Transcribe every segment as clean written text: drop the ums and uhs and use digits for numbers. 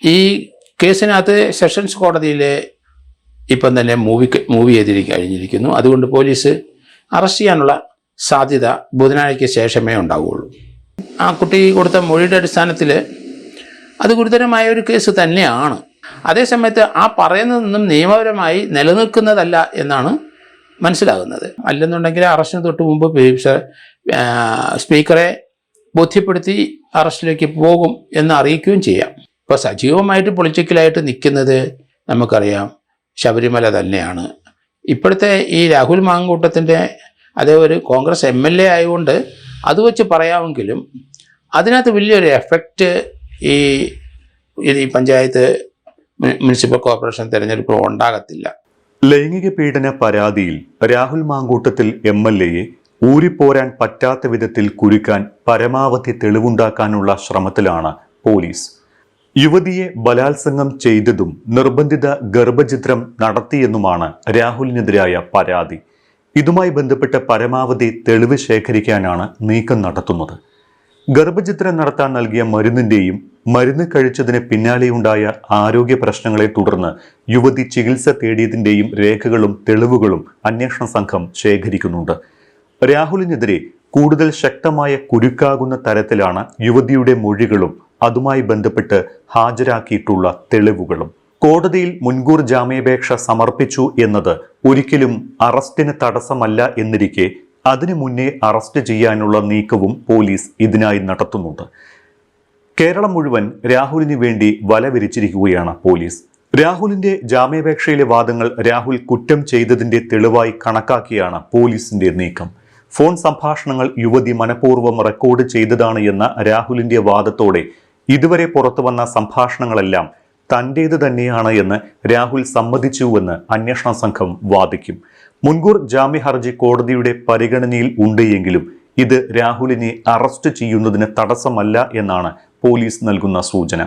ഈ കേസിനകത്ത് സെഷൻസ് കോടതിയിൽ ഇപ്പം തന്നെ മൂവ് കഴിഞ്ഞിരിക്കുന്നു. അതുകൊണ്ട് പോലീസ് അറസ്റ്റ് ചെയ്യാനുള്ള സാധ്യത ബുധനാഴ്ചയ്ക്ക് ശേഷമേ ഉണ്ടാവുകയുള്ളൂ. ആ കുട്ടി കൊടുത്ത മൊഴിയുടെ അടിസ്ഥാനത്തിൽ അത് ഗുരുതരമായ ഒരു കേസ് തന്നെയാണ്. അതേസമയത്ത് ആ പറയുന്നതൊന്നും നിയമപരമായി നിലനിൽക്കുന്നതല്ല എന്നാണ് മനസ്സിലാകുന്നത്. അല്ലെന്നുണ്ടെങ്കിൽ അറസ്റ്റിന് തൊട്ട് മുമ്പ് സ്പീക്കറെ ബോധ്യപ്പെടുത്തി അറസ്റ്റിലേക്ക് പോകും എന്ന് അറിയിക്കുകയും ചെയ്യാം. ഇപ്പോൾ സജീവമായിട്ട് പൊളിറ്റിക്കലായിട്ട് നിൽക്കുന്നത് നമുക്കറിയാം ശബരിമല തന്നെയാണ്. ഇപ്പോഴത്തെ ഈ രാഹുൽ മാങ്കൂട്ടത്തിൻ്റെ അതേ ഒരു കോൺഗ്രസ് MLA ആയതുകൊണ്ട് അത് വെച്ച് പറയാമെങ്കിലും അതിനകത്ത് വലിയൊരു എഫക്റ്റ് ഈ പഞ്ചായത്ത് മുനിസിപ്പൽ കോർപ്പറേഷൻ തെരഞ്ഞെടുപ്പ് ഉണ്ടാകത്തില്ല. ലൈംഗിക പീഡന പരാതിയിൽ രാഹുൽ മാങ്കൂട്ടത്തിൽ MLAയെ ഊരിപ്പോരാൻ പറ്റാത്ത വിധത്തിൽ കുരുക്കാൻ പരമാവധി തെളിവുണ്ടാക്കാനുള്ള ശ്രമത്തിലാണ് പോലീസ്. യുവതിയെ ബലാത്സംഗം ചെയ്തതും നിർബന്ധിത ഗർഭചിത്രം നടത്തിയെന്നുമാണ് രാഹുലിനെതിരായ പരാതി. ഇതുമായി ബന്ധപ്പെട്ട് പരമാവധി തെളിവ് ശേഖരിക്കാനാണ് നീക്കം നടത്തുന്നത്. ഗർഭചിത്രം നടത്താൻ നൽകിയ മരുന്നിന്റെയും മരുന്ന് കഴിച്ചതിന് പിന്നാലെയുണ്ടായ ആരോഗ്യ പ്രശ്നങ്ങളെ തുടർന്ന് യുവതി ചികിത്സ തേടിയതിന്റെയും രേഖകളും തെളിവുകളും അന്വേഷണ സംഘം ശേഖരിക്കുന്നുണ്ട്. രാഹുലിനെതിരെ കൂടുതൽ ശക്തമായ കുരുക്കാകുന്ന തരത്തിലാണ് യുവതിയുടെ മൊഴികളും അതുമായി ബന്ധപ്പെട്ട് ഹാജരാക്കിയിട്ടുള്ള തെളിവുകളും. കോടതിയിൽ മുൻകൂർ ജാമ്യാപേക്ഷ സമർപ്പിച്ചു എന്നത് ഒരിക്കലും അറസ്റ്റിന് തടസ്സമല്ല എന്നിരിക്കെ അതിനു മുന്നേ അറസ്റ്റ് ചെയ്യാനുള്ള നീക്കവും പോലീസ് ഇതിനായി നടത്തുന്നുണ്ട്. കേരളം മുഴുവൻ രാഹുലിന് വേണ്ടി വല വിരിച്ചിരിക്കുകയാണ് പോലീസ്. രാഹുലിന്റെ ജാമ്യാപേക്ഷയിലെ വാദങ്ങൾ രാഹുൽ കുറ്റം ചെയ്തതിന്റെ തെളിവായി കണക്കാക്കിയാണ് പോലീസിന്റെ നീക്കം. ഫോൺ സംഭാഷണങ്ങൾ യുവതി മനഃപൂർവ്വം റെക്കോർഡ് ചെയ്തതാണ് എന്ന രാഹുലിന്റെ വാദത്തോടെ ഇതുവരെ പുറത്തുവന്ന സംഭാഷണങ്ങളെല്ലാം തന്റേത് തന്നെയാണ് എന്ന് രാഹുൽ സമ്മതിച്ചുവെന്ന് അന്വേഷണ സംഘം വാദിക്കും. മുൻകൂർ ജാമ്യ ഹർജി കോടതിയുടെ പരിഗണനയിൽ ഉണ്ട് എങ്കിലും ഇത് രാഹുലിനെ അറസ്റ്റ് ചെയ്യുന്നതിന് തടസ്സമല്ല എന്നാണ് പോലീസ് നൽകുന്ന സൂചന.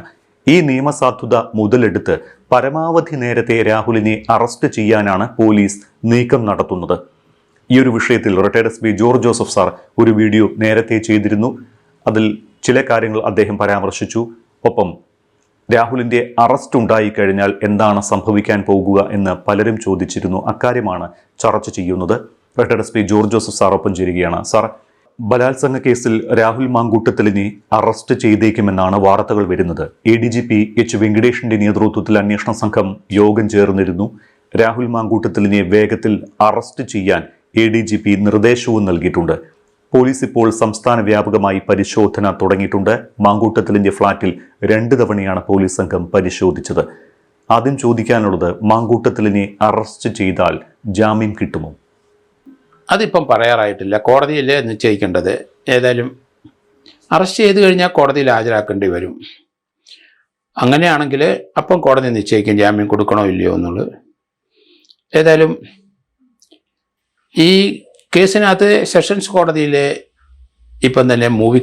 ഈ നിയമസാധുത മുതലെടുത്ത് പരമാവധി നേരത്തെ രാഹുലിനെ അറസ്റ്റ് ചെയ്യാനാണ് പോലീസ് നീക്കം നടത്തുന്നത്. ഈ ഒരു വിഷയത്തിൽ retired SP George Joseph sir ഒരു വീഡിയോ നേരത്തെ ചെയ്തിരുന്നു. അതിൽ ചില കാര്യങ്ങൾ അദ്ദേഹം പരാമർശിച്ചു. ഒപ്പം രാഹുലിന്റെ അറസ്റ്റ് ഉണ്ടായിക്കഴിഞ്ഞാൽ എന്താണ് സംഭവിക്കാൻ പോകുക എന്ന് പലരും ചോദിച്ചിരുന്നു. അക്കാര്യമാണ് ചർച്ച ചെയ്യുന്നത്. Retired SP George Joseph sir ഒപ്പം ചേരുകയാണ്. സാർ, ബലാത്സംഗ കേസിൽ രാഹുൽ മാങ്കൂട്ടത്തിലിനെ അറസ്റ്റ് ചെയ്തേക്കുമെന്നാണ് വാർത്തകൾ വരുന്നത്. ADGP H വെങ്കടേഷിന്റെ നേതൃത്വത്തിൽ അന്വേഷണ സംഘം യോഗം ചേർന്നിരുന്നു. രാഹുൽ മാങ്കൂട്ടത്തിലിനെ വേഗത്തിൽ അറസ്റ്റ് ചെയ്യാൻ ADGP നിർദ്ദേശവും നൽകിയിട്ടുണ്ട്. പോലീസ് ഇപ്പോൾ സംസ്ഥാന വ്യാപകമായി പരിശോധന തുടങ്ങിയിട്ടുണ്ട്. മാങ്കൂട്ടത്തിലിന്റെ ഫ്ളാറ്റിൽ 2 തവണയാണ് പോലീസ് സംഘം പരിശോധിച്ചത്. ആദ്യം ചോദിക്കാനുള്ളത്, മാങ്കൂട്ടത്തിലിനെ അറസ്റ്റ് ചെയ്താൽ ജാമ്യം കിട്ടുമോ? അതിപ്പം പറയാറായിട്ടില്ല. കോടതിയിലെ നിശ്ചയിക്കേണ്ടത്. ഏതായാലും അറസ്റ്റ് ചെയ്ത് കഴിഞ്ഞാൽ കോടതിയിൽ ഹാജരാക്കേണ്ടി വരും. അങ്ങനെയാണെങ്കിൽ അപ്പം കോടതി നിശ്ചയിക്കും ജാമ്യം കൊടുക്കണോ ഇല്ലയോ എന്നുള്ളത്. ഏതായാലും ഈ കേസിനകത്ത് സെഷൻസ് കോടതിയിൽ ഇപ്പം തന്നെ മൂവ്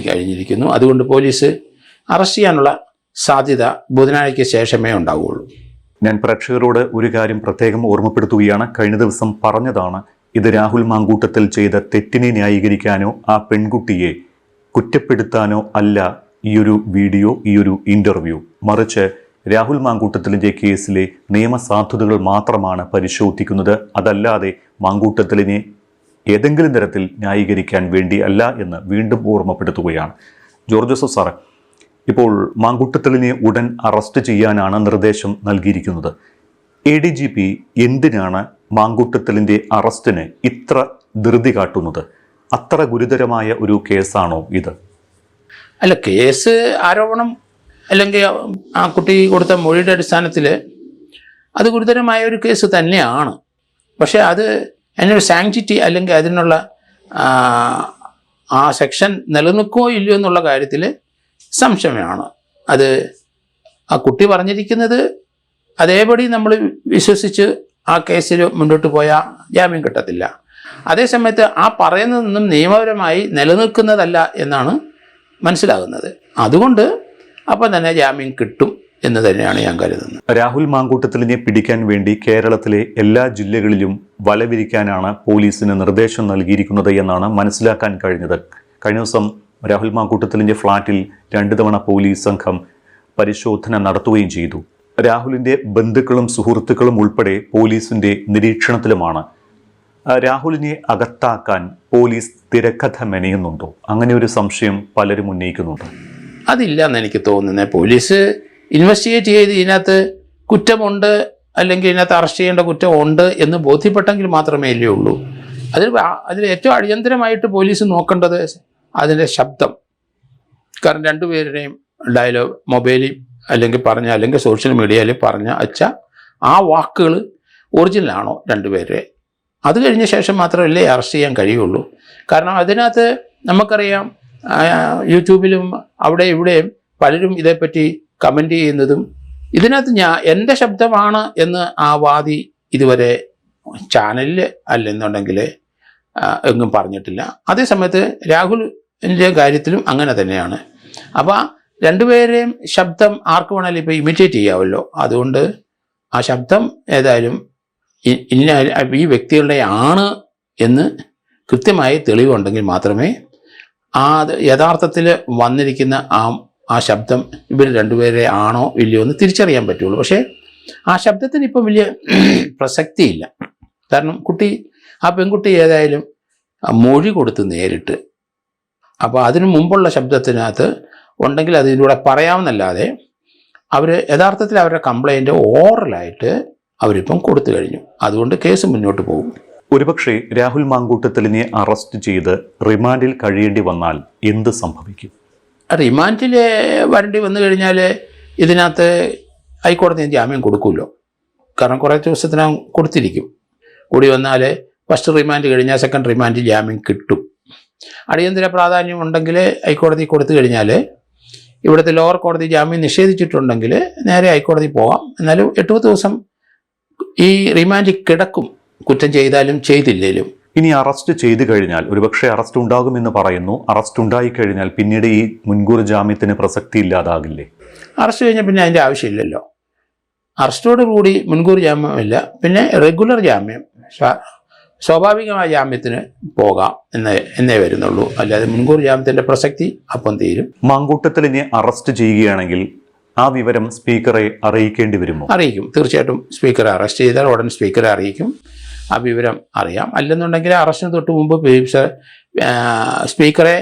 കഴിഞ്ഞിരിക്കുന്നു. അതുകൊണ്ട് പോലീസ് അറസ്റ്റ് ചെയ്യാനുള്ള സാധ്യത ബുധനാഴ്ചയ്ക്ക് ശേഷമേ ഉണ്ടാവുകയുള്ളൂ. ഞാൻ പ്രേക്ഷകരോട് ഒരു കാര്യം പ്രത്യേകം ഓർമ്മപ്പെടുത്തുകയാണ്. കഴിഞ്ഞ ദിവസം പറഞ്ഞതാണ്, ഇത് രാഹുൽ മാങ്കൂട്ടത്തിൽ ചെയ്ത തെറ്റിനെ ന്യായീകരിക്കാനോ ആ പെൺകുട്ടിയെ കുറ്റപ്പെടുത്താനോ അല്ല ഈയൊരു വീഡിയോ, ഈയൊരു ഇന്റർവ്യൂ. മറിച്ച് രാഹുൽ മാങ്കൂട്ടത്തിലിന്റെ കേസിലെ നിയമസാധുതകൾ മാത്രമാണ് പരിശോധിക്കുന്നത്. അതല്ലാതെ മാങ്കൂട്ടത്തിലിനെ ഏതെങ്കിലും തരത്തിൽ ന്യായീകരിക്കാൻ വേണ്ടി അല്ല എന്ന് വീണ്ടും ഓർമ്മപ്പെടുത്തുകയാണ്. ജോർജ് ജോസഫ് സാർ, ഇപ്പോൾ മാങ്കൂട്ടത്തിലിനെ ഉടൻ അറസ്റ്റ് ചെയ്യാനാണ് നിർദ്ദേശം നൽകിയിരിക്കുന്നത്. ADGP എന്തിനാണ് മാങ്കൂട്ടത്തിലിന്റെ അറസ്റ്റിന് ഇത്ര ധൃതി കാട്ടുന്നത്? അത്ര ഗുരുതരമായ ഒരു കേസാണോ ഇത്? അല്ല, കേസ് ആരോപണം അല്ലെങ്കിൽ ആ കുട്ടി കൊടുത്ത മൊഴിയുടെ അടിസ്ഥാനത്തിൽ അത് ഗുരുതരമായ ഒരു കേസ് തന്നെയാണ്. പക്ഷേ അത് അതിനൊരു സാങ്ക്ടിറ്റി അല്ലെങ്കിൽ അതിനുള്ള ആ സെക്ഷൻ നിലനിൽക്കുമോ ഇല്ലയോ എന്നുള്ള കാര്യത്തിൽ സംശയമാണ്. അത് ആ കുട്ടി പറഞ്ഞിരിക്കുന്നത് അതേപടി നമ്മൾ വിശ്വസിച്ച് ആ കേസിൽ മുന്നോട്ട് പോയാൽ ജാമ്യം കിട്ടത്തില്ല. അതേസമയത്ത് ആ പറയുന്നതൊന്നും നിയമപരമായി നിലനിൽക്കുന്നതല്ല എന്നാണ് മനസ്സിലാകുന്നത്. അതുകൊണ്ട് അപ്പം തന്നെ ജാമ്യം കിട്ടും എന്ന് തന്നെയാണ് ഞാൻ കരുതുന്നത്. രാഹുൽ മാങ്കൂട്ടത്തിലിനെ പിടിക്കാൻ വേണ്ടി കേരളത്തിലെ എല്ലാ ജില്ലകളിലും വലവിരിക്കാനാണ് പോലീസിന് നിർദ്ദേശം നൽകിയിരിക്കുന്നത് എന്നാണ് മനസ്സിലാക്കാൻ കഴിഞ്ഞത്. കഴിഞ്ഞ ദിവസം രാഹുൽ മാങ്കൂട്ടത്തിലിന്റെ ഫ്ളാറ്റിൽ 2 തവണ പോലീസ് സംഘം പരിശോധന നടത്തുകയും ചെയ്തു. രാഹുലിന്റെ ബന്ധുക്കളും സുഹൃത്തുക്കളും ഉൾപ്പെടെ പോലീസിന്റെ നിരീക്ഷണത്തിലുമാണ്. രാഹുലിനെ അകത്താക്കാൻ പോലീസ് തിരക്കഥ മെനയുന്നുണ്ടോ? അങ്ങനെ ഒരു സംശയം പലരും ഉന്നയിക്കുന്നുണ്ട്. അതില്ല എന്ന് എനിക്ക് തോന്നുന്നത്. പോലീസ് ഇൻവെസ്റ്റിഗേറ്റ് ചെയ്ത് ഇതിനകത്ത് കുറ്റമുണ്ട് അല്ലെങ്കിൽ ഇതിനകത്ത് അറസ്റ്റ് ചെയ്യേണ്ട കുറ്റമുണ്ട് എന്ന് ബോധ്യപ്പെട്ടെങ്കിൽ മാത്രമേ ഇല്ലേ ഉള്ളൂ. അതിൽ ഏറ്റവും അടിയന്തരമായിട്ട് പോലീസ് നോക്കേണ്ടത് അതിൻ്റെ ശബ്ദം. കാരണം രണ്ടുപേരുടെയും ഡയലോഗ് മൊബൈലിൽ അല്ലെങ്കിൽ സോഷ്യൽ മീഡിയയിൽ അച്ഛ ആ വാക്കുകൾ ഒറിജിനലാണോ രണ്ടുപേരെ, അത് കഴിഞ്ഞ ശേഷം മാത്രമല്ലേ അറസ്റ്റ് ചെയ്യാൻ കഴിയുള്ളൂ. കാരണം അതിനകത്ത് നമുക്കറിയാം യൂട്യൂബിലും അവിടെ ഇവിടെയും പലരും ഇതേപ്പറ്റി കമൻ്റ് ചെയ്യുന്നതും ഇതിനകത്ത് എൻ്റെ ശബ്ദമാണ് എന്ന് ആ വാദി ഇതുവരെ ചാനലിൽ അല്ലെന്നുണ്ടെങ്കിൽ എങ്ങും പറഞ്ഞിട്ടില്ല. അതേസമയത്ത് രാഹുലിൻ്റെ കാര്യത്തിലും അങ്ങനെ തന്നെയാണ്. അപ്പോൾ രണ്ടുപേരെയും ശബ്ദം ആർക്ക് വേണമെങ്കിലും ഇപ്പോൾ ഇമിറ്റേറ്റ് ചെയ്യാമല്ലോ. അതുകൊണ്ട് ആ ശബ്ദം ഏതായാലും ഈ വ്യക്തികളുടെ ആണ് എന്ന് കൃത്യമായി തെളിവുണ്ടെങ്കിൽ മാത്രമേ യഥാർത്ഥത്തിൽ വന്നിരിക്കുന്ന ആ ശബ്ദം ഇവർ രണ്ടുപേരെ ആണോ ഇല്ലയോ എന്ന് തിരിച്ചറിയാൻ പറ്റുള്ളൂ. പക്ഷേ ആ ശബ്ദത്തിന് ഇപ്പം വലിയ പ്രസക്തിയില്ല. കാരണം ആ പെൺകുട്ടി ഏതായാലും മൊഴി കൊടുത്ത് നേരിട്ട്. അപ്പോൾ അതിനു മുമ്പുള്ള ശബ്ദത്തിനകത്ത് ഉണ്ടെങ്കിൽ അതിലൂടെ പറയാമെന്നല്ലാതെ യഥാർത്ഥത്തിൽ അവരുടെ കംപ്ലൈൻറ്റ് ഓറലായിട്ട് അവരിപ്പം കൊടുത്തു കഴിഞ്ഞു. അതുകൊണ്ട് കേസ് മുന്നോട്ട് പോകും. ഒരുപക്ഷെ രാഹുൽ മാങ്കൂട്ടത്തിലിനെ അറസ്റ്റ് ചെയ്ത് റിമാൻഡിൽ കഴിയേണ്ടി വന്നാൽ എന്ത് സംഭവിക്കും? റിമാൻഡിൽ വരേണ്ടി വന്നു കഴിഞ്ഞാൽ ഇതിനകത്ത് ഹൈക്കോടതി ജാമ്യം കൊടുക്കുമല്ലോ. കാരണം കുറേ ദിവസത്തിനകം കൊടുത്തിരിക്കും. കൂടി വന്നാൽ ഫസ്റ്റ് റിമാൻഡ് കഴിഞ്ഞാൽ സെക്കൻഡ് റിമാൻഡ് ജാമ്യം കിട്ടും. അടിയന്തര പ്രാധാന്യം ഉണ്ടെങ്കിൽ ഹൈക്കോടതി കൊടുത്തു കഴിഞ്ഞാൽ ഇവിടുത്തെ ലോവർ കോടതി ജാമ്യം നിഷേധിച്ചിട്ടുണ്ടെങ്കിൽ നേരെ ഹൈക്കോടതി പോകാം. എന്നാലും 8 ദിവസം ഈ റിമാൻഡ് കിടക്കും, കുറ്റം ചെയ്താലും ചെയ്തില്ലേലും. ഇനി അറസ്റ്റ് ചെയ്തു കഴിഞ്ഞാൽ ഒരുപക്ഷെ അറസ്റ്റ് ഉണ്ടാകുമെന്ന് പറയുന്നു. അറസ്റ്റ് ഉണ്ടായിക്കഴിഞ്ഞാൽ പിന്നീട് ഈ മുൻകൂർ ജാമ്യത്തിന് പ്രസക്തി ഇല്ലാതാകില്ലേ? അറസ്റ്റ് കഴിഞ്ഞാൽ പിന്നെ അതിൻ്റെ ആവശ്യമില്ലല്ലോ. അറസ്റ്റോട് കൂടി മുൻകൂർ ജാമ്യമില്ല, പിന്നെ റെഗുലർ ജാമ്യം, സ്വാഭാവികമായ ജാമ്യത്തിന് പോകാം എന്നേ വരുന്നുള്ളൂ. അല്ലാതെ മുൻകൂർ ജാമ്യത്തിൻ്റെ പ്രസക്തി അപ്പം തീരും. മാങ്കൂട്ടത്തിലിനെ അറസ്റ്റ് ചെയ്യുകയാണെങ്കിൽ ആ വിവരം സ്പീക്കറെ അറിയിക്കേണ്ടി വരുമോ? അറിയിക്കും, തീർച്ചയായിട്ടും. സ്പീക്കറെ അറസ്റ്റ് ചെയ്താൽ ഉടൻ സ്പീക്കറെ അറിയിക്കും. ആ വിവരം അറിയാം. അല്ലെന്നുണ്ടെങ്കിൽ അറസ്റ്റിന് തൊട്ട് മുമ്പ് സ്പീക്കറെ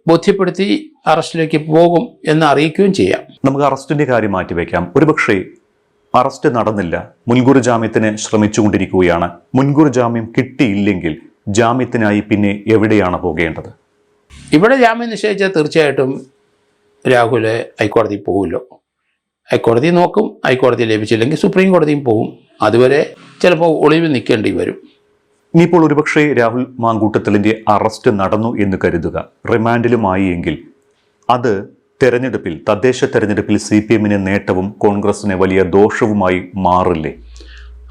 ബോധ്യപ്പെടുത്തി അറസ്റ്റിലേക്ക് പോകും എന്ന് അറിയിക്കുകയും ചെയ്യാം. നമുക്ക് അറസ്റ്റിന്റെ കാര്യം മാറ്റിവെക്കാം. ഒരുപക്ഷെ അറസ്റ്റ് നടന്നില്ല, മുൻകൂർ ജാമ്യത്തിന് ശ്രമിച്ചുകൊണ്ടിരിക്കുകയാണ്. മുൻകൂർ ജാമ്യം കിട്ടിയില്ലെങ്കിൽ ജാമ്യത്തിനായി പിന്നെ എവിടെയാണ് പോകേണ്ടത്? ഇവിടെ ജാമ്യം നിശ്ചയിച്ചാൽ തീർച്ചയായിട്ടും രാഹുൽ ഹൈക്കോടതി പോകുമല്ലോ. ഹൈക്കോടതി നോക്കും. ഹൈക്കോടതി ലഭിച്ചില്ലെങ്കിൽ സുപ്രീം കോടതിയും പോകും. അതുവരെ ചിലപ്പോൾ ഒളിവിൽ നിൽക്കേണ്ടി വരും. ഇനിയിപ്പോൾ ഒരുപക്ഷെ രാഹുൽ മാങ്കൂട്ടത്തിലിന്റെ അറസ്റ്റ് നടന്നു എന്ന് കരുതുക, റിമാൻഡിലുമായി എങ്കിൽ അത് തദ്ദേശ തെരഞ്ഞെടുപ്പിൽ CPM-ന് നേട്ടവും കോൺഗ്രസിന് വലിയ ദോഷവുമായി മാറില്ലേ?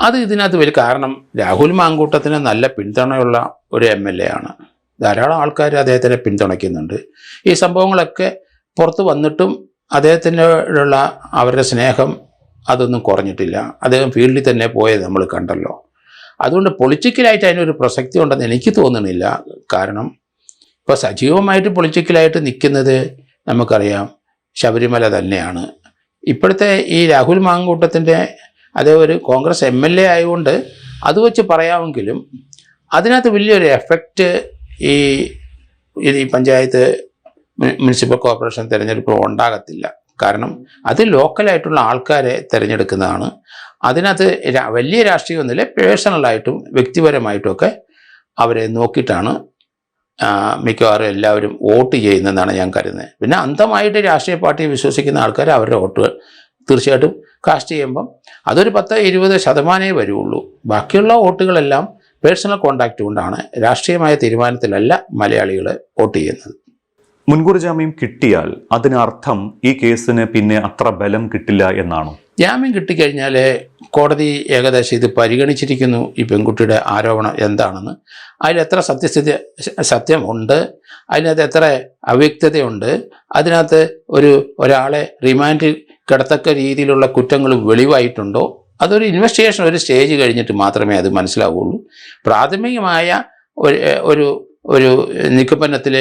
അത് ഇതിനകത്ത് വലിയ കാരണം രാഹുൽ മാങ്കൂട്ടത്തിന് നല്ല പിന്തുണയുള്ള ഒരു MLA ആണ്. ധാരാളം ആൾക്കാർ അദ്ദേഹത്തിനെ പിന്തുണയ്ക്കുന്നുണ്ട്. ഈ സംഭവങ്ങളൊക്കെ പുറത്ത് വന്നിട്ടും അദ്ദേഹത്തിനോടുള്ള അവരുടെ സ്നേഹം അതൊന്നും കുറഞ്ഞിട്ടില്ല. അദ്ദേഹം ഫീൽഡിൽ തന്നെ പോയത് നമ്മൾ കണ്ടല്ലോ. അതുകൊണ്ട് പൊളിറ്റിക്കലായിട്ട് അതിനൊരു പ്രസക്തി ഉണ്ടെന്ന് എനിക്ക് തോന്നുന്നില്ല. കാരണം ഇപ്പോൾ സജീവമായിട്ട് പൊളിറ്റിക്കലായിട്ട് നിൽക്കുന്നത് നമുക്കറിയാം ശബരിമല തന്നെയാണ്. ഇപ്പോഴത്തെ ഈ രാഹുൽ മാങ്കൂട്ടത്തിൻ്റെ അതേ ഒരു കോൺഗ്രസ് MLA ആയതുകൊണ്ട് അത് വെച്ച് പറയാമെങ്കിലും അതിനകത്ത് വലിയൊരു എഫക്റ്റ് ഈ പഞ്ചായത്ത് മുനിസിപ്പൽ കോർപ്പറേഷൻ തിരഞ്ഞെടുപ്പ് ഉണ്ടാകത്തില്ല. കാരണം അത് ലോക്കലായിട്ടുള്ള ആൾക്കാരെ തിരഞ്ഞെടുക്കുന്നതാണ്. അതിനകത്ത് വലിയ രാഷ്ട്രീയമൊന്നുമില്ല, പേഴ്സണലായിട്ടും വ്യക്തിപരമായിട്ടുമൊക്കെ അവരെ നോക്കിയിട്ടാണ് മിക്കവാറും എല്ലാവരും വോട്ട് ചെയ്യുന്നതെന്നാണ് ഞാൻ കരുതുന്നത്. പിന്നെ അന്ധമായിട്ട് രാഷ്ട്രീയ പാർട്ടിയെ വിശ്വസിക്കുന്ന ആൾക്കാർ അവരുടെ വോട്ടുകൾ തീർച്ചയായിട്ടും കാസ്റ്റ് ചെയ്യുമ്പം അതൊരു 10-20% വരുള്ളൂ. ബാക്കിയുള്ള വോട്ടുകളെല്ലാം പേഴ്സണൽ കോണ്ടാക്റ്റ് കൊണ്ടാണ്. രാഷ്ട്രീയമായ തീരുമാനത്തിലല്ല മലയാളികൾ വോട്ട് ചെയ്യുന്നത്. മുൻകൂർ ജാമ്യം കിട്ടിയാൽ അതിനർത്ഥം ഈ കേസിന് പിന്നെ അത്ര ബലം കിട്ടില്ല എന്നാണോ? ജാമ്യം കിട്ടിക്കഴിഞ്ഞാൽ കോടതി ഏകദേശം ഇത് പരിഗണിച്ചിരിക്കുന്നു, ഈ പെൺകുട്ടിയുടെ ആരോപണം എന്താണെന്ന്. അതിലെത്ര സത്യമുണ്ട്, അതിനകത്ത് എത്ര അവ്യക്തതയുണ്ട്, അതിനകത്ത് ഒരാളെ റിമാൻഡിൽ കിടത്തക്ക രീതിയിലുള്ള കുറ്റങ്ങൾ വെളിവായിട്ടുണ്ടോ, അതൊരു ഇൻവെസ്റ്റിഗേഷൻ ഒരു സ്റ്റേജ് കഴിഞ്ഞിട്ട് മാത്രമേ അത് മനസ്സിലാവുകയുള്ളൂ. പ്രാഥമികമായ ഒരു നിഗമനത്തിൽ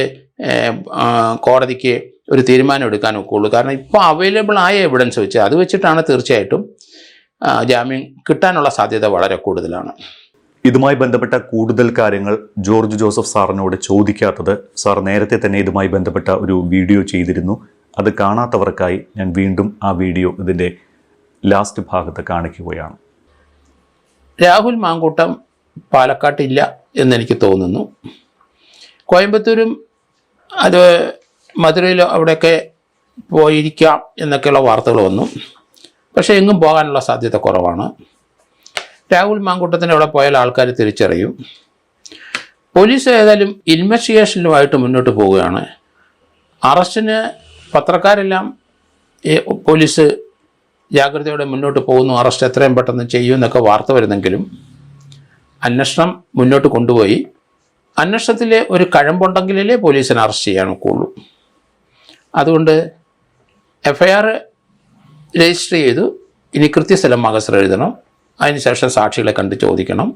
കോടതിക്ക് ഒരു തീരുമാനം എടുക്കാൻ ഒക്കുള്ളൂ. കാരണം ഇപ്പോൾ അവൈലബിൾ ആയ എവിഡൻസ് വെച്ച് അത് വെച്ചിട്ടാണ് തീർച്ചയായിട്ടും ജാമ്യം കിട്ടാനുള്ള സാധ്യത വളരെ കൂടുതലാണ്. ഇതുമായി ബന്ധപ്പെട്ട കൂടുതൽ കാര്യങ്ങൾ ജോർജ് ജോസഫ് സാറിനോട് ചോദിക്കാത്തത്, സാർ നേരത്തെ തന്നെ ഇതുമായി ബന്ധപ്പെട്ട ഒരു വീഡിയോ ചെയ്തിരുന്നു. അത് കാണാത്തവർക്കായി ഞാൻ വീണ്ടും ആ വീഡിയോ ഇതിൻ്റെ ലാസ്റ്റ് ഭാഗത്ത് കാണിക്കുകയാണ്. രാഹുൽ മാങ്കൂട്ടം പാലക്കാട്ടില്ല എന്നെനിക്ക് തോന്നുന്നു. കോയമ്പത്തൂരും അത് മധുരയിലോ അവിടെയൊക്കെ പോയിരിക്കാം എന്നൊക്കെയുള്ള വാർത്തകൾ വന്നു. പക്ഷേ എങ്ങും പോകാനുള്ള സാധ്യത കുറവാണ്. രാഹുൽ മാങ്കൂട്ടത്തിൻ്റെ അവിടെ പോയാൽ ആൾക്കാർ തിരിച്ചറിയും. പോലീസ് ഏതായാലും ഇൻവെസ്റ്റിഗേഷനുമായിട്ട് മുന്നോട്ട് പോവുകയാണ്. അറസ്റ്റിന് പത്രക്കാരെല്ലാം പോലീസ് ജാഗ്രതയോടെ മുന്നോട്ട് പോകുന്നു, അറസ്റ്റ് എത്രയും പെട്ടെന്ന് ചെയ്യുമെന്നൊക്കെ വാർത്ത വരുന്നെങ്കിലും അന്വേഷണം മുന്നോട്ട് കൊണ്ടുപോയി അന്വേഷണത്തിലെ ഒരു കഴമ്പുണ്ടെങ്കിലേ പോലീസിനെ അറസ്റ്റ് ചെയ്യാൻ ഒക്കുള്ളൂ. അതുകൊണ്ട് FIR രജിസ്റ്റർ ചെയ്തു. ഇനി കൃത്യസ്ഥലം മകസർ എഴുതണം. അതിനുശേഷം സാക്ഷികളെ കണ്ട് ചോദിക്കണം.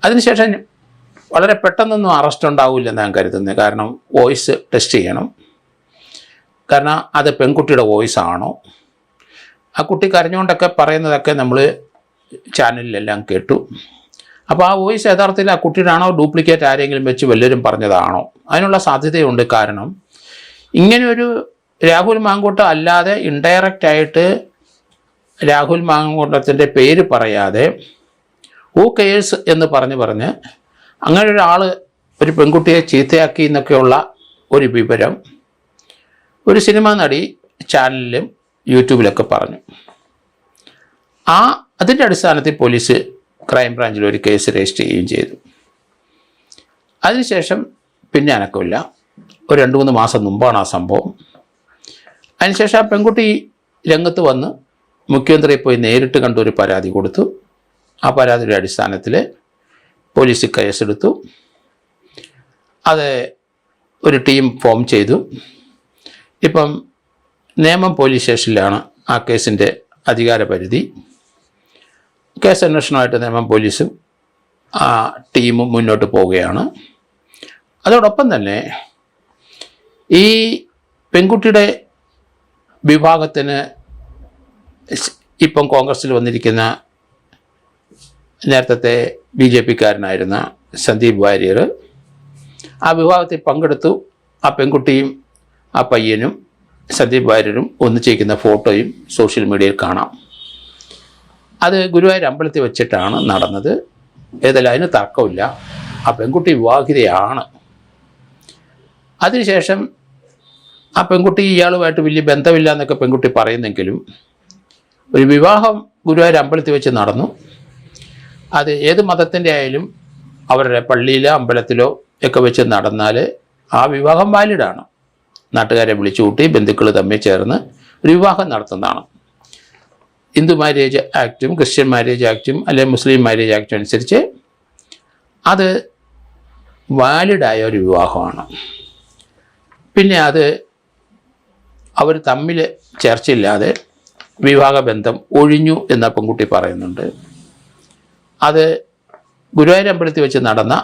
അതിനുശേഷം വളരെ പെട്ടെന്നൊന്നും അറസ്റ്റ് ഉണ്ടാവില്ലെന്ന് ഞാൻ കരുതുന്നത്. കാരണം വോയിസ് ടെസ്റ്റ് ചെയ്യണം. കാരണം അത് പെൺകുട്ടിയുടെ വോയിസ് ആണോ, ആ കുട്ടി കരഞ്ഞുകൊണ്ടൊക്കെ പറയുന്നതൊക്കെ നമ്മൾ ചാനലിലെല്ലാം കേട്ടു. അപ്പോൾ ആ വോയിസ് യഥാർത്ഥത്തിൽ ആ കുട്ടിയുടെ ആണോ, ഡ്യൂപ്ലിക്കേറ്റ് ആരെങ്കിലും വെച്ച് വല്ലവരും പറഞ്ഞതാണോ, അതിനുള്ള സാധ്യതയുണ്ട്. കാരണം ഇങ്ങനെയൊരു രാഹുൽ മാങ്കൂട്ടം അല്ലാതെ ഇൻഡയറക്റ്റ് ആയിട്ട് രാഹുൽ മാങ്കൂട്ടത്തിൻ്റെ പേര് പറയാതെ ഹൂ കെയേഴ്സ് എന്ന് പറഞ്ഞ് അങ്ങനെ ഒരാൾ ഒരു പെൺകുട്ടിയെ ചീത്തയാക്കി എന്നൊക്കെയുള്ള ഒരു വിവരം ഒരു സിനിമാ നടി ചാനലിലും യൂട്യൂബിലൊക്കെ പറഞ്ഞു. അതിൻ്റെ അടിസ്ഥാനത്തിൽ പോലീസ് ക്രൈംബ്രാഞ്ചിൽ ഒരു കേസ് രജിസ്റ്റർ ചെയ്യുകയും ചെയ്തു. അതിനുശേഷം പിന്നെ അനക്കമില്ല. ഒരു 2-3 മാസം മുമ്പാണ് ആ സംഭവം. അതിനുശേഷം ആ പെൺകുട്ടി രംഗത്ത് വന്ന് മുഖ്യമന്ത്രിയെ പോയി നേരിട്ട് കണ്ടൊരു പരാതി കൊടുത്തു. ആ പരാതിയുടെ അടിസ്ഥാനത്തിൽ പോലീസ് കേസെടുത്തു. അത് ഒരു ടീം ഫോം ചെയ്തു. ഇപ്പം നേമം പോലീസ് സ്റ്റേഷനിലാണ് ആ കേസിൻ്റെ അധികാരപരിധി. കേസ് അന്വേഷണമായിട്ട് നേമം പോലീസും ആ ടീമും മുന്നോട്ട് പോവുകയാണ്. അതോടൊപ്പം തന്നെ ഈ പെൺകുട്ടിയുടെ വിഭാഗത്തിന് ഇപ്പം കോൺഗ്രസ്സിൽ വന്നിരിക്കുന്ന നേരത്തെ BJP-കാരനായിരുന്ന സന്ദീപ് വാര്യർ ആ വിഭാഗത്തിൽ പങ്കെടുത്തു. ആ പെൺകുട്ടിയും ആ പയ്യനും സന്ദീപ് വാര്യരും ഒന്നിച്ചിരിക്കുന്ന ഫോട്ടോയും സോഷ്യൽ മീഡിയയിൽ കാണാം. അത് ഗുരുവായൂർ അമ്പലത്തിൽ വെച്ചിട്ടാണ് നടന്നത്. ഏതായാലും അതിന് തർക്കമില്ല, ആ പെൺകുട്ടി വിവാഹിതയാണ്. അതിനുശേഷം ആ പെൺകുട്ടി ഇയാളുമായിട്ട് വലിയ ബന്ധമില്ല എന്നൊക്കെ പെൺകുട്ടി പറയുന്നെങ്കിലും ഒരു വിവാഹം ഗുരുവായൂർ അമ്പലത്തിൽ വെച്ച് നടന്നു. അത് ഏത് മതത്തിൻ്റെ ആയാലും അവരുടെ പള്ളിയിലോ അമ്പലത്തിലോ ഒക്കെ വെച്ച് നടന്നാൽ ആ വിവാഹം വാലിഡാണ്. നാട്ടുകാരെ വിളിച്ചു കൂട്ടി ബന്ധുക്കൾ തമ്മിൽ ചേർന്ന് ഒരു വിവാഹം നടത്തുന്നതാണ്. ഹിന്ദു മാരേജ് ആക്റ്റും ക്രിസ്ത്യൻ മാരേജ് ആക്റ്റും അല്ലെങ്കിൽ മുസ്ലിം മാരേജ് ആക്റ്റും അനുസരിച്ച് അത് വാലിഡായ ഒരു വിവാഹമാണ്. പിന്നെ അത് അവർ തമ്മിൽ ചർച്ചയില്ലാതെ വിവാഹബന്ധം ഒഴിഞ്ഞു എന്ന പെൺകുട്ടി പറയുന്നുണ്ട്. അത് ഗുരുവായൂർ അമ്പലത്തിൽ വെച്ച് നടന്ന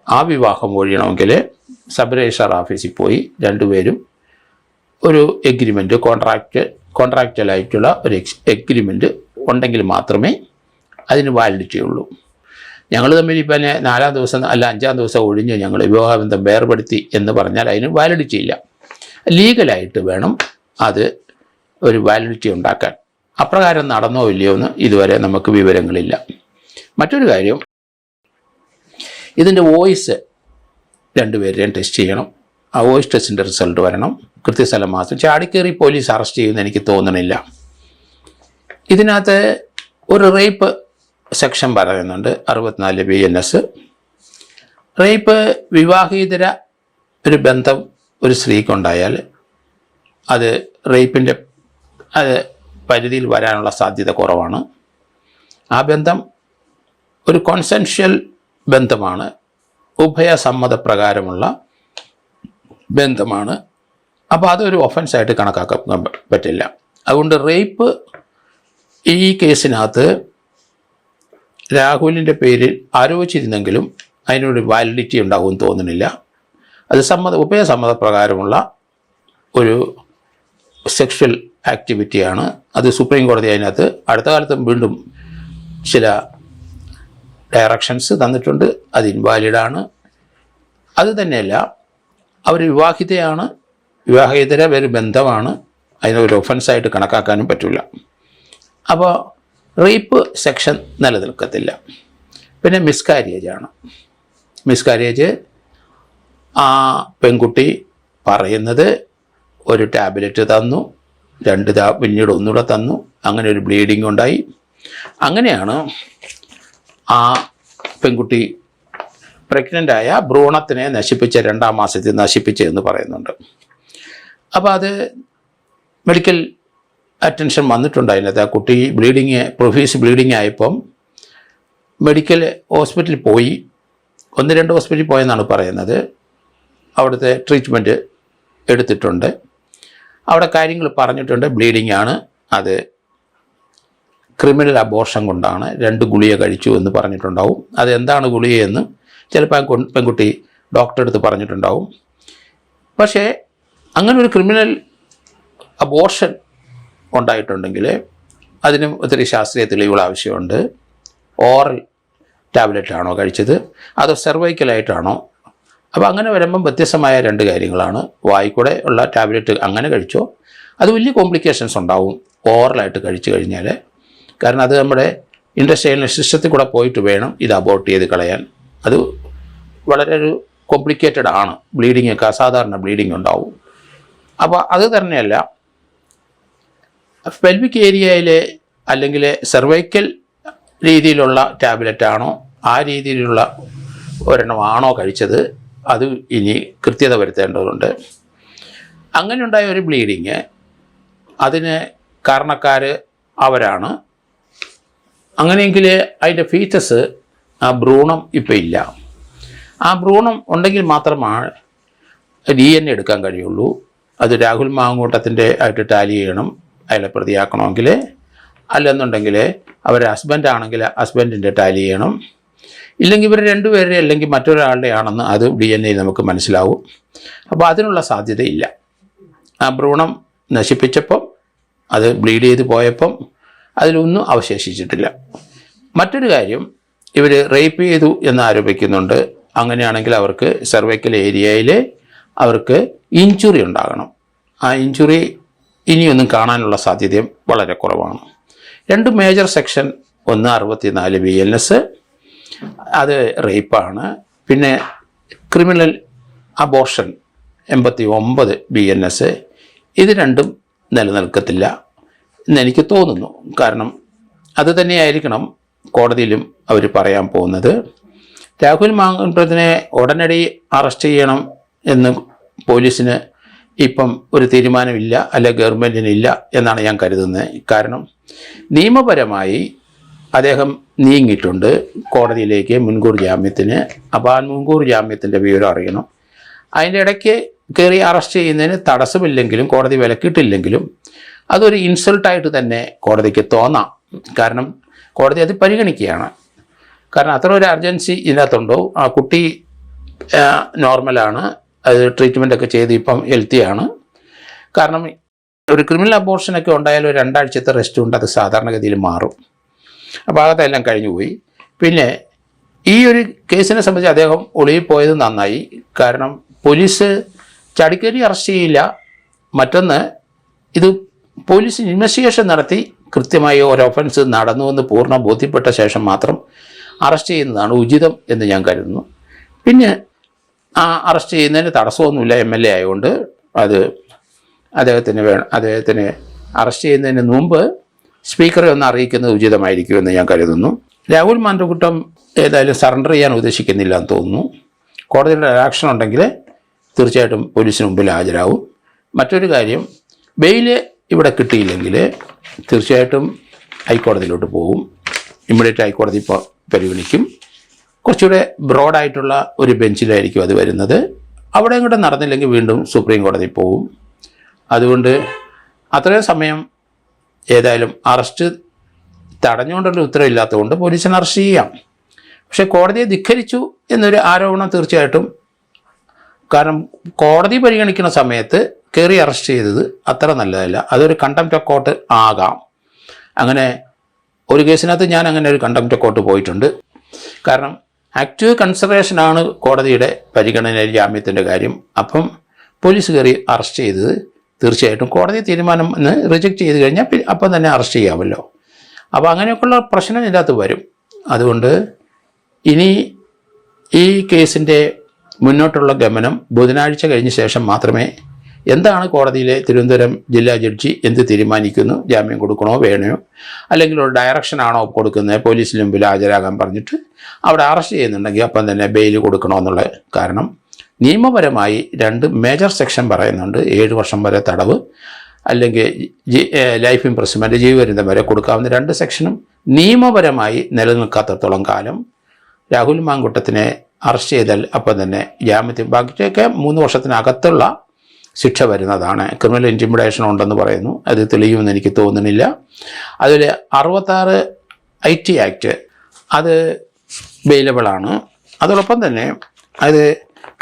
ആ വിവാഹം ഒഴിയണമെങ്കിൽ സബ് രജിസ്ട്രാർ ഓഫീസിൽ പോയി രണ്ടുപേരും ഒരു എഗ്രിമെൻറ്റ് കോൺട്രാക്റ്റലായിട്ടുള്ള ഒരു എഗ്രിമെൻറ്റ് ഉണ്ടെങ്കിൽ മാത്രമേ അതിന് വാലിഡിറ്റി ഉള്ളൂ. ഞങ്ങൾ തമ്മിൽ ഇപ്പം 4-ാം ദിവസം അല്ല 5-ാം ദിവസം ഒഴിഞ്ഞ് ഞങ്ങൾ വിവാഹബന്ധം വേർപെടുത്തി എന്ന് പറഞ്ഞാൽ അതിന് വാലിഡിറ്റി ഇല്ല. ലീഗലായിട്ട് വേണം അത് ഒരു വാലിഡിറ്റി ഉണ്ടാക്കാൻ. അപ്രകാരം നടന്നോ ഇല്ലയോ എന്ന് ഇതുവരെ നമുക്ക് വിവരങ്ങളില്ല. മറ്റൊരു കാര്യം, ഇതിൻ്റെ വോയിസ് രണ്ടുപേരെയും ടെസ്റ്റ് ചെയ്യണം. ആ വോയിസ് ടെസ്റ്റിൻ്റെ റിസൾട്ട് വരണം. കൃത്യസ്ഥലം മാസം ചാടിക്കേറി പോലീസ് അറസ്റ്റ് ചെയ്യുമെന്ന് എനിക്ക് തോന്നണില്ല. ഇതിനകത്ത് ഒരു റേപ്പ് സെക്ഷൻ പറയുന്നുണ്ട്, 64 BNS. റേപ്പ് വിവാഹിതര ഒരു ബന്ധം ഒരു സ്ത്രീക്കുണ്ടായാൽ അത് റേപ്പിൻ്റെ പരിധിയിൽ വരാനുള്ള സാധ്യത കുറവാണ്. ആ ബന്ധം ഒരു കോൺസെൻഷ്യൽ ബന്ധമാണ്, ഉഭയസമ്മതപ്രകാരമുള്ള ബന്ധമാണ്. അപ്പോൾ അതൊരു ഒഫൻസായിട്ട് കണക്കാക്കാൻ പറ്റില്ല. അതുകൊണ്ട് റേപ്പ് ഈ കേസിനകത്ത് രാഹുലിൻ്റെ പേരിൽ ആരോപിച്ചിരുന്നെങ്കിലും അതിനൊരു വാലിഡിറ്റി ഉണ്ടാകുമെന്ന് തോന്നുന്നില്ല. അത് ഉഭയസമ്മതപ്രകാരമുള്ള ഒരു സെക്ഷൽ ആക്ടിവിറ്റിയാണ്. അത് സുപ്രീം കോടതി അതിനകത്ത് അടുത്ത കാലത്ത് വീണ്ടും ചില ഡയറക്ഷൻസ് തന്നിട്ടുണ്ട്. അത് ഇൻവാലിഡാണ്. അത് തന്നെയല്ല, അവർ വിവാഹിതയാണ്, വിവാഹേതര ഒരു ബന്ധമാണ്, അതിനൊരു ഒഫൻസായിട്ട് കണക്കാക്കാനും പറ്റില്ല. അപ്പോൾ റേപ്പ് സെക്ഷൻ നിലനിൽക്കത്തില്ല. പിന്നെ മിസ്കാരിയേജാണ്. മിസ്കാരിയേജ് ആ പെൺകുട്ടി പറയുന്നത് ഒരു ടാബ്ലറ്റ് തന്നു, പിന്നീട് ഒന്നുകൂടെ തന്നു, അങ്ങനെ ഒരു ബ്ലീഡിങ് ഉണ്ടായി. അങ്ങനെയാണ് ആ പെൺകുട്ടി പ്രഗ്നൻ്റായ ഭ്രൂണത്തിനെ നശിപ്പിച്ച 2-ാം മാസത്തിൽ നശിപ്പിച്ചതെന്ന് പറയുന്നുണ്ട്. അപ്പോൾ അത് മെഡിക്കൽ അറ്റൻഷൻ വന്നിട്ടുണ്ട് അതിനകത്ത്. ആ കുട്ടി പ്രൊഫ്യൂസ് ബ്ലീഡിങ് ആയപ്പം മെഡിക്കൽ ഹോസ്പിറ്റലിൽ പോയി, 1-2 ഹോസ്പിറ്റലിൽ പോയെന്നാണ് പറയുന്നത്. അവിടുത്തെ ട്രീറ്റ്മെൻറ്റ് എടുത്തിട്ടുണ്ട്. അവിടെ കാര്യങ്ങൾ പറഞ്ഞിട്ടുണ്ട്. ബ്ലീഡിങ് ആണ്, അത് ക്രിമിനൽ അബോർഷൻ കൊണ്ടാണ്, 2 ഗുളിക കഴിച്ചു എന്ന് പറഞ്ഞിട്ടുണ്ടാവും. അതെന്താണ് ഗുളികയെന്ന് ചിലപ്പോൾ ആ പെൺകുട്ടി ഡോക്ടറെ അടുത്ത് പറഞ്ഞിട്ടുണ്ടാവും. പക്ഷേ അങ്ങനെ ഒരു ക്രിമിനൽ അബോർഷൻ ഉണ്ടായിട്ടുണ്ടെങ്കിൽ അതിനും ഒത്തിരി ശാസ്ത്രീയ തെളിവുകൾ ആവശ്യമുണ്ട്. ഓറൽ ടാബ്ലറ്റാണോ കഴിച്ചത്, അതോ സെർവൈക്കലായിട്ടാണോ? അപ്പോൾ അങ്ങനെ വരുമ്പം വ്യത്യസ്തമായ 2 കാര്യങ്ങളാണ്. വായിക്കൂടെ ഉള്ള ടാബ്ലറ്റ് അങ്ങനെ കഴിച്ചോ, അത് വലിയ കോംപ്ലിക്കേഷൻസ് ഉണ്ടാവും ഓറലായിട്ട് കഴിച്ചു കഴിഞ്ഞാൽ. കാരണം അത് നമ്മുടെ ഇൻഡസ്ട്രിയൽ സിസ്റ്റത്തിൽ കൂടെ പോയിട്ട് വേണം ഇത് അബോർട്ട് ചെയ്ത് കളയാൻ. അത് വളരെ ഒരു കോംപ്ലിക്കേറ്റഡ് ആണ്. ബ്ലീഡിങ് ഒക്കെ അസാധാരണ ബ്ലീഡിങ് ഉണ്ടാവും. അപ്പോൾ അത് തന്നെയല്ല, പെൽവിക് ഏരിയയിലെ അല്ലെങ്കിൽ സെർവൈക്കൽ രീതിയിലുള്ള ടാബ്ലറ്റാണോ ആ രീതിയിലുള്ള ഒരെണ്ണമാണോ കഴിച്ചത്, അത് ഇനി കൃത്യത വരുത്തേണ്ടതുണ്ട്. അങ്ങനെ ഉണ്ടായ ഒരു ബ്ലീഡിങ്, അതിന് കാരണക്കാർ അവരാണ്. അങ്ങനെയെങ്കിൽ അതിൻ്റെ ഫീറ്റസ്, ആ ഭ്രൂണം ഇപ്പം ഇല്ല. ആ ഭ്രൂണം ഉണ്ടെങ്കിൽ മാത്രമാണ് DNA എടുക്കാൻ കഴിയുള്ളൂ. അത് രാഹുൽ മാങ്കൂട്ടത്തിൻ്റെ ആയിട്ട് ടാലി ചെയ്യണം അയാളെ പ്രതിയാക്കണമെങ്കിൽ. അല്ലെന്നുണ്ടെങ്കിൽ അവരെ ഹസ്ബൻഡാണെങ്കിൽ ഹസ്ബൻഡിൻ്റെ ടാലി ചെയ്യണം. ഇല്ലെങ്കിൽ ഇവർ 2 പേരുടെ അല്ലെങ്കിൽ മറ്റൊരാളുടെ ആണെന്ന് അത് DNA നമുക്ക് മനസ്സിലാവും. അപ്പോൾ അതിനുള്ള സാധ്യതയില്ല. ആ ഭ്രൂണം നശിപ്പിച്ചപ്പം, അത് ബ്ലീഡ് ചെയ്ത് പോയപ്പം അതിലൊന്നും അവശേഷിച്ചിട്ടില്ല. മറ്റൊരു കാര്യം, ഇവർ റേപ്പ് ചെയ്തു എന്ന് ആരോപിക്കുന്നുണ്ട്. അങ്ങനെയാണെങ്കിൽ അവർക്ക് സെർവൈക്കൽ ഏരിയയിൽ അവർക്ക് ഇഞ്ചുറി ഉണ്ടാകണം. ആ ഇഞ്ചുറി ഇനിയൊന്നും കാണാനുള്ള സാധ്യതയും വളരെ കുറവാണ്. 2 മേജർ സെക്ഷൻ, ഒന്ന് 64 BNS, അത് റേപ്പാണ്. പിന്നെ ക്രിമിനൽ അബോർഷൻ 89 BNS, ഇത് രണ്ടും നിലനിൽക്കത്തില്ല എന്നെനിക്ക് തോന്നുന്നു. കാരണം അത് തന്നെയായിരിക്കണം കോടതിയിലും അവർ പറയാൻ പോകുന്നത്. രാഹുൽ മാങ്കൂട്ടത്തിനെ ഉടനടി അറസ്റ്റ് ചെയ്യണം എന്ന് പോലീസിന് ഇപ്പം ഒരു തീരുമാനമില്ല, അല്ലെ ഗവൺമെൻറ്റിനില്ല എന്നാണ് ഞാൻ കരുതുന്നത്. കാരണം നിയമപരമായി അദ്ദേഹം നീങ്ങിയിട്ടുണ്ട് കോടതിയിലേക്ക് മുൻകൂർ ജാമ്യത്തിന്. അപ്പോൾ ആ മുൻകൂർ ജാമ്യത്തിൻ്റെ വിവരം അറിയണം. അതിൻ്റെ ഇടയ്ക്ക് കയറി അറസ്റ്റ് ചെയ്യുന്നതിന് തടസ്സമില്ലെങ്കിലും, കോടതി വിലക്കിയിട്ടില്ലെങ്കിലും അതൊരു ഇൻസൾട്ടായിട്ട് തന്നെ കോടതിക്ക് തോന്നാം. കാരണം കോടതി അത് പരിഗണിക്കുകയാണ്. കാരണം അത്ര ഒരു അർജൻസി ഇതിനകത്തുണ്ടോ? ആ കുട്ടി നോർമലാണ്, അത് ട്രീറ്റ്മെൻറ്റൊക്കെ ചെയ്ത് ഇപ്പം ഹെൽത്തിയാണ്. കാരണം ഒരു ക്രിമിനൽ അബോർഷനൊക്കെ ഉണ്ടായാലും 2 ആഴ്ചത്തെ റെസ്റ്റ് ഉണ്ട്, അത് സാധാരണഗതിയിൽ മാറും. അപ്പോൾ അതെല്ലാം കഴിഞ്ഞു പോയി. പിന്നെ ഈ ഒരു കേസിനെ സംബന്ധിച്ച് അദ്ദേഹം ഒളിവിൽ പോയത് നന്നായി. കാരണം പോലീസ് ചടിക്കരി അറസ്റ്റ് ചെയ്യില്ല. മറ്റൊന്ന്, ഇത് പോലീസ് ഇൻവെസ്റ്റിഗേഷൻ നടത്തി കൃത്യമായി ഒരു ഒഫൻസ് നടന്നുവെന്ന് പൂർണ്ണ ബോധ്യപ്പെട്ട ശേഷം മാത്രം അറസ്റ്റ് ചെയ്യുന്നതാണ് ഉചിതം എന്ന് ഞാൻ കരുതുന്നു. പിന്നെ ആ അറസ്റ്റ് ചെയ്യുന്നതിന് തടസ്സമൊന്നുമില്ല, MLA ആയതുകൊണ്ട്. അത് അദ്ദേഹത്തിന് അറസ്റ്റ് ചെയ്യുന്നതിന് മുമ്പ് സ്പീക്കറെ ഒന്ന് അറിയിക്കുന്നത് ഉചിതമായിരിക്കുമെന്ന് ഞാൻ കരുതുന്നു. രാഹുൽ മാങ്കൂട്ടം ഏതായാലും സറണ്ടർ ചെയ്യാൻ ഉദ്ദേശിക്കുന്നില്ല എന്ന് തോന്നുന്നു. കോടതിയുടെ ആക്ഷൻ ഉണ്ടെങ്കിൽ തീർച്ചയായിട്ടും പോലീസിന് മുമ്പിൽ ഹാജരാകും. മറ്റൊരു കാര്യം, ബെയില് ഇവിടെ കിട്ടിയില്ലെങ്കിൽ തീർച്ചയായിട്ടും ഹൈക്കോടതിയിലോട്ട് പോകും. ഇമ്മീഡിയറ്റ് ഹൈക്കോടതി പരിഗണിക്കും. കുറച്ചുകൂടെ ബ്രോഡായിട്ടുള്ള ഒരു ബെഞ്ചിലായിരിക്കും അത് വരുന്നത്. അവിടെ കൂടെ നടന്നില്ലെങ്കിൽ വീണ്ടും സുപ്രീം കോടതി പോകും. അതുകൊണ്ട് അത്രയും സമയം ഏതായാലും അറസ്റ്റ് തടഞ്ഞുകൊണ്ടുള്ള ഉത്തരവില്ലാത്തതുകൊണ്ട് പോലീസിനെ അറസ്റ്റ് ചെയ്യാം. പക്ഷേ കോടതിയെ ധിക്കരിച്ചു എന്നൊരു ആരോപണം തീർച്ചയായിട്ടും, കാരണം കോടതി പരിഗണിക്കുന്ന സമയത്ത് കയറി അറസ്റ്റ് ചെയ്തത് അത്ര നല്ലതല്ല. അതൊരു കണ്ടംപ്റ്റ് ഓഫ് കോർട്ട് ആകാം. അങ്ങനെ ഒരു കേസിനകത്ത് ഞാൻ അങ്ങനെ ഒരു കണ്ടംപ്റ്റ് ഓഫ് കോർട്ട് പോയിട്ടുണ്ട്. കാരണം ആക്റ്റീവ് കൺസിഡറേഷനാണ് കോടതിയുടെ പരിഗണനയിൽ ജാമ്യത്തിൻ്റെ കാര്യം. അപ്പം പോലീസ് കയറി അറസ്റ്റ് ചെയ്തത് തീർച്ചയായിട്ടും കോടതി തീരുമാനം എന്ന് റിജക്റ്റ് ചെയ്ത് കഴിഞ്ഞാൽ അപ്പം തന്നെ അറസ്റ്റ് ചെയ്യാമല്ലോ. അപ്പോൾ അങ്ങനെയൊക്കെയുള്ള പ്രശ്നം ഇതിനകത്ത് വരും. അതുകൊണ്ട് ഇനി ഈ കേസിൻ്റെ മുന്നോട്ടുള്ള ഗമനം ബുധനാഴ്ച കഴിഞ്ഞ ശേഷം മാത്രമേ എന്താണ് കോടതിയിലെ തിരുവനന്തപുരം ജില്ലാ ജഡ്ജി എന്ത് തീരുമാനിക്കുന്നു, ജാമ്യം കൊടുക്കണോ വേണോ, അല്ലെങ്കിൽ ഒരു ഡയറക്ഷനാണോ കൊടുക്കുന്നത്, പോലീസിന് മുമ്പിൽ ഹാജരാകാൻ പറഞ്ഞിട്ട് അവിടെ അറസ്റ്റ് ചെയ്യുന്നുണ്ടെങ്കിൽ അപ്പം തന്നെ ബെയിൽ കൊടുക്കണോ എന്നുള്ള. കാരണം നിയമപരമായി 2 മേജർ സെക്ഷൻ പറയുന്നുണ്ട്. 7 വർഷം വരെ തടവ് അല്ലെങ്കിൽ ലൈഫ് ഇംപ്രിസൺമെൻറ്റ്, ജീവപര്യന്തം വരെ കൊടുക്കാവുന്ന 2 സെക്ഷനും നിയമപരമായി നിലനിൽക്കാത്തത്തോളം കാലം രാഹുൽ മാങ്കൂട്ടത്തിനെ അറസ്റ്റ് ചെയ്താൽ അപ്പം തന്നെ ജാമ്യത്തിൽ, ബാക്കിയൊക്കെ 3 വർഷത്തിനകത്തുള്ള ശിക്ഷ വരുന്നതാണ്. ക്രിമിനൽ ഇൻറ്റിമിഡേഷൻ ഉണ്ടെന്ന് പറയുന്നു, അത് തെളിയുമെന്ന് എനിക്ക് തോന്നുന്നില്ല. അതിൽ 66 IT ആക്ട് അത് ബെയിലബിളാണ്. അതോടൊപ്പം തന്നെ അത്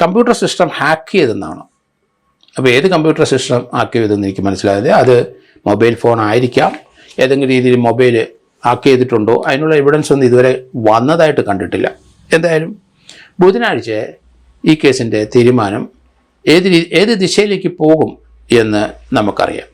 കമ്പ്യൂട്ടർ സിസ്റ്റം ഹാക്ക് ചെയ്തെന്നാണ്. അപ്പോൾ ഏത് കമ്പ്യൂട്ടർ സിസ്റ്റം ഹാക്ക് ചെയ്തെന്ന് എനിക്ക് മനസ്സിലായത്, അത് മൊബൈൽ ഫോൺ ആയിരിക്കാം. ഏതെങ്കിലും രീതിയിൽ മൊബൈൽ ഹാക്ക് ചെയ്തിട്ടുണ്ടോ, അതിനുള്ള എവിഡൻസ് ഒന്നും ഇതുവരെ വന്നതായിട്ട് കണ്ടിട്ടില്ല. എന്തായാലും ബുധനാഴ്ച ഈ കേസിൻ്റെ തീരുമാനം ഏത് ദിശയിലേക്ക് പോകും എന്ന് നമുക്കറിയാം.